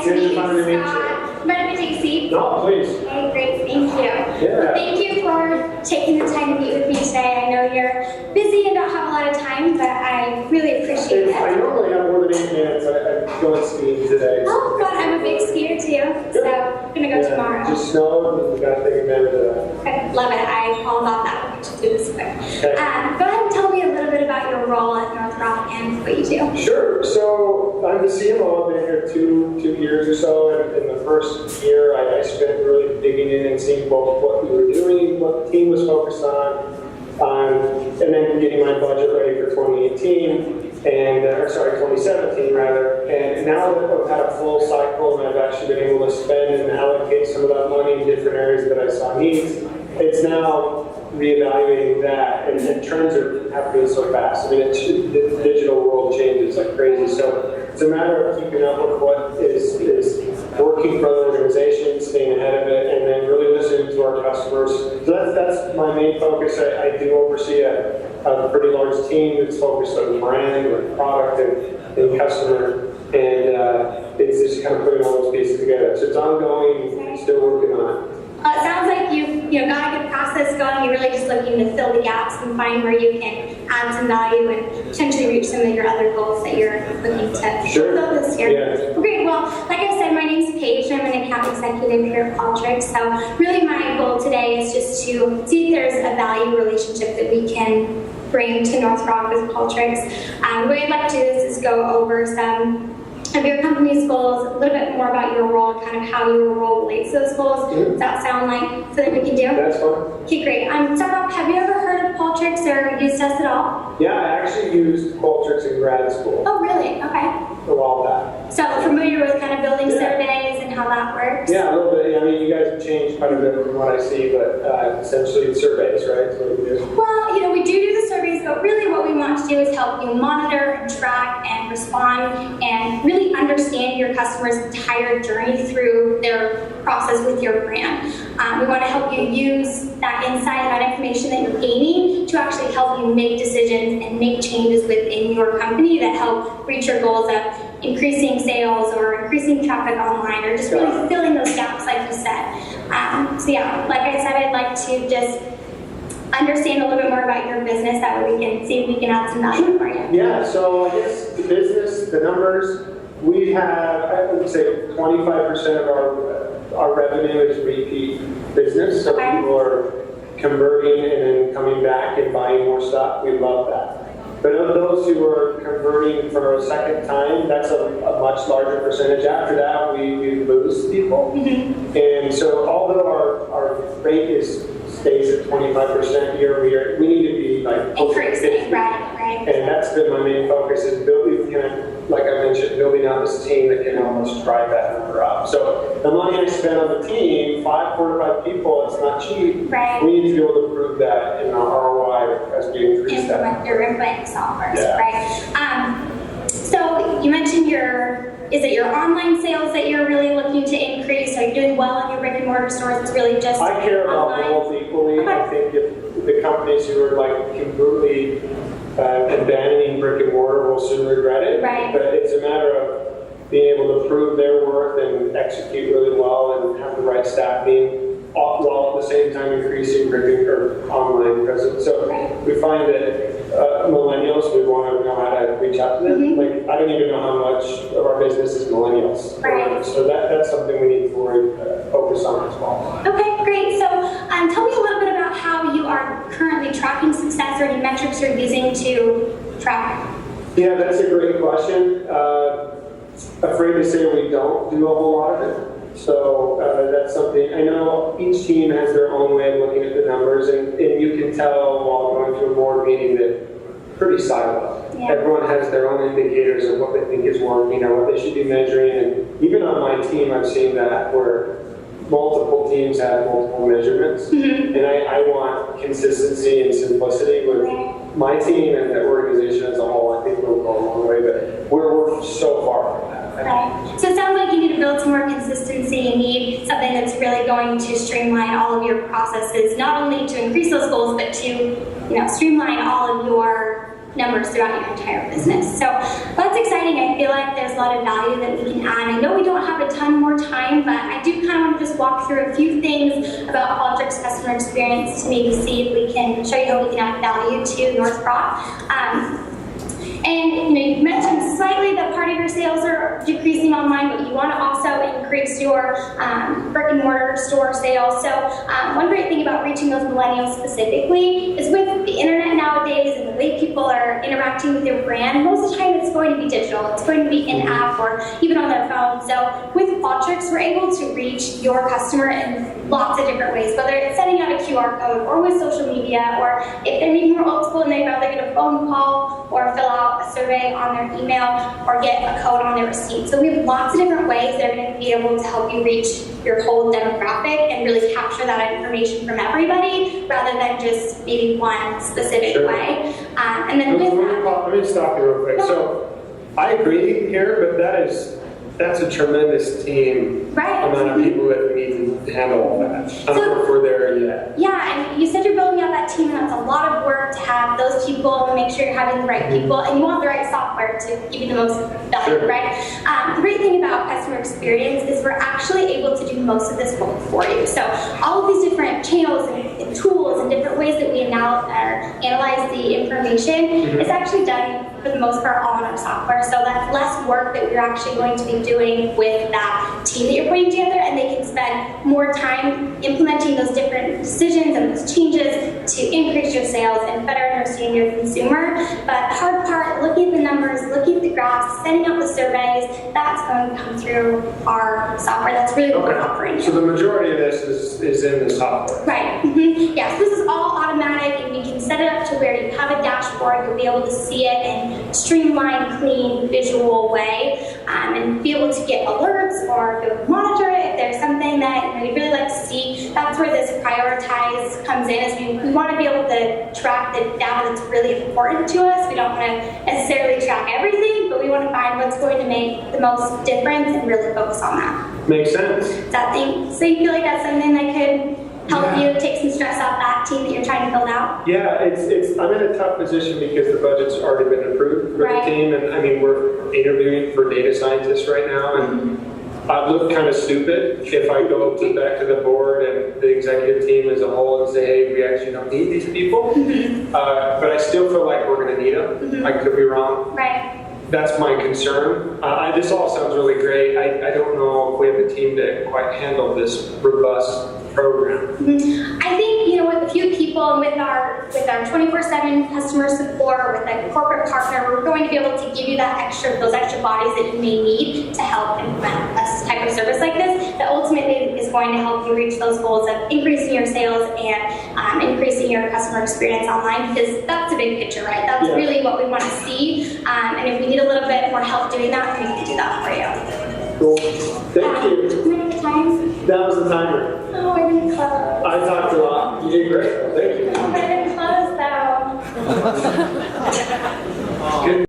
to meet you, Fun to meet you. Scott. Mind if I take a seat? No, please. Okay, great, thank you. Yeah. Well, thank you for taking the time to meet with me today. I know you're busy and don't have a lot of time, but I really appreciate it. I normally have more than 8 minutes. I'm going skiing today. Oh, God, I'm a big skier too, so I'm gonna go tomorrow. Just snowed, and we got to take advantage of that. Okay, love it. I'm all about that. We should do this quick. Okay. Go ahead and tell me a little bit about your role at North Rock and what you do. Sure. So I'm the CMO. I've been here two years or so. And in the first year, I spent really digging in and seeing both what we were doing, what the team was focused on, and then getting my budget ready for 2018. Or 2017 rather, and now that I've had a full cycle and I've actually been able to spend and allocate some of that money in different areas that I saw needs, it's now reevaluating that, and trends are happening so fast. I mean, the digital world changes like crazy, so it's a matter of keeping up with what is working for other organizations, staying ahead of it, and then really listening to our customers. So that's my main focus. I do oversee a pretty large team that's focused on brand, and product, and customer, and it's just kind of putting all those pieces together. So it's ongoing, still working on it. It sounds like you've got a good process going. You're really just looking to fill the gaps and find where you can add some value and potentially reach some of your other goals that you're looking to fulfill this year. Yeah. Great. Well, like I said, my name's Paige. I'm an account executive here at Qualtrics. So really my goal today is just to see if there's a value relationship that we can bring to North Rock with Qualtrics. The way I'd like to do this is go over some of your company's goals, a little bit more about your role, kind of how your role relates to those goals. Does that sound like something we can do? That's fine. Okay, great. Start off, have you ever heard of Qualtrics or used us at all? Yeah, I actually used Qualtrics in grad school. Oh, really? Okay. A while back. So familiar with kind of building surveys and how that works? Yeah, a little bit. I mean, you guys have changed quite a bit from what I see, but essentially it's surveys, right? So well, we do the surveys, but really what we want to do is help you monitor and track and respond and really understand your customer's entire journey through their process with your brand. We want to help you use that insight, that information that you're gaining to actually help you make decisions and make changes within your company that help reach your goals of increasing sales or increasing traffic online or just really filling those gaps like you said. So yeah, like I said, I'd like to just understand a little bit more about your business. That way we can see if we can add some value for you. Yeah, so I guess the business, the numbers, we have, I would say 25% of our revenue is repeat business. So people are converting and then coming back and buying more stuff. We love that. But of those who are converting for a second time, that's a much larger percentage. After that, we lose people. Mm-hmm. And so although our rate stays at 25% year over year, we need to be like increasing, right. And that's been my main focus is building, like I mentioned, building out this team that can almost drive that number up. So the money I spend on the team, 4 to 5 people, it's not cheap. Right. We need to be able to prove that in our ROI as we increase that. Your input software, yeah. Right? So you mentioned is it your online sales that you're really looking to increase? Are you doing well in your brick and mortar stores? It's really just I care about online? both equally. Okay. I think if the companies who are like completely abandoning brick and mortar will soon regret it. Right. But it's a matter of being able to prove their worth and execute really well and have the right staffing while at the same time increasing brick or online presence. So we find that millennials, we want to know how to reach out to them. Mm-hmm. Like I don't even know how much of our business is millennials. Right. So that's something we need to focus on as well. Okay, great. So tell me a little bit about how you are currently tracking success or any metrics you're using to track. Yeah, that's a great question. Afraid to say we don't do a whole lot of it. So that's something, I know each team has their own way of looking at the numbers, and you can tell while going to a board meeting that pretty siloed. Yeah. Everyone has their own indicators of what they think is working or what they should be measuring, and even on my team I've seen that where multiple teams have multiple measurements, and I want consistency and simplicity with my team and the organization as a whole. I think we'll go a long way, but we're so far from that. Right. So it sounds like you need to build some more consistency. You need something that's really going to streamline all of your processes, not only to increase those goals, but to streamline all of your numbers throughout your entire business. So that's exciting. I feel like there's a lot of value that we can add. I know we don't have a ton more time, but I do kind of want to just walk through a few things about Qualtrics customer experience to maybe see if we can show you how we can add value to North Prop. And you mentioned slightly that part of your sales are decreasing online, but you want to also increase your brick and mortar store sales. So one great thing about reaching those millennials specifically is with the internet nowadays and the way people are interacting with your brand, most of the time it's going to be digital. It's going to be in-app or even on their phone. So with Qualtrics, we're able to reach your customer in lots of different ways, whether it's sending out a QR code or with social media, or if they're maybe more old school and they'd rather get a phone call or fill out a survey on their email or get a code on their receipt. So we have lots of different ways that are going to be able to help you reach your whole demographic and really capture that information from everybody rather than just maybe one specific way. And then with that, let me stop you real quick. So I agree here, but that's a tremendous team amount of people that we need to handle all that. I don't know if we're there yet. Yeah, and you said you're building out that team, and that's a lot of work to have those people and make sure you're having the right people, and you want the right software to give you the most value, right? The great thing about customer experience is we're actually able to do most of this work for you. So all of these different channels and tools and different ways that we analyze the information, it's actually done for the most part all in our software. So that's less work that we're actually going to be doing with that team that you're putting together, and they can spend more time implementing those different decisions and those changes to increase your sales and better understand your consumer. But the hard part, looking at the numbers, looking at the graphs, sending out the surveys, that's going to come through our software. That's really what we're offering. So the majority of this is in the software. Right. Yes, this is all automatic, and we can set it up to where you have a dashboard, you'll be able to see it in a streamlined, clean, visual way, and be able to get alerts or be able to monitor it if there's something that you'd really like to see. That's where this prioritize comes in, is we want to be able to track the data that's really important to us. We don't want to necessarily track everything, but we want to find what's going to make the most difference and really focus on that. Makes sense. So you feel like that's something that could help you take some stress off that team that you're trying to build out? Yeah, I'm in a tough position because the budget's already been approved for the team, and I mean, we're interviewing for data scientists right now, and I'd look kind of stupid if I go back to the board and the executive team as a whole and say, hey, we actually don't need these people. But I still feel like we're going to need them. I could be wrong. Right. That's my concern. This all sounds really great. I don't know if we have a team to quite handle this robust program. I think, with a few people and with our 24/7 customer support, with a corporate partner, we're going to be able to give you those extra bodies that you may need to help implement a type of service like this that ultimately is going to help you reach those goals of increasing your sales and increasing your customer experience online, because that's the big picture, right? That's really what we want to see. And if we need a little bit more help doing that, we can do that for you. Cool. Thank you. How many times? That was the timer. Oh, I didn't close. I talked a lot. You did great. Thank you. I didn't close though. Good.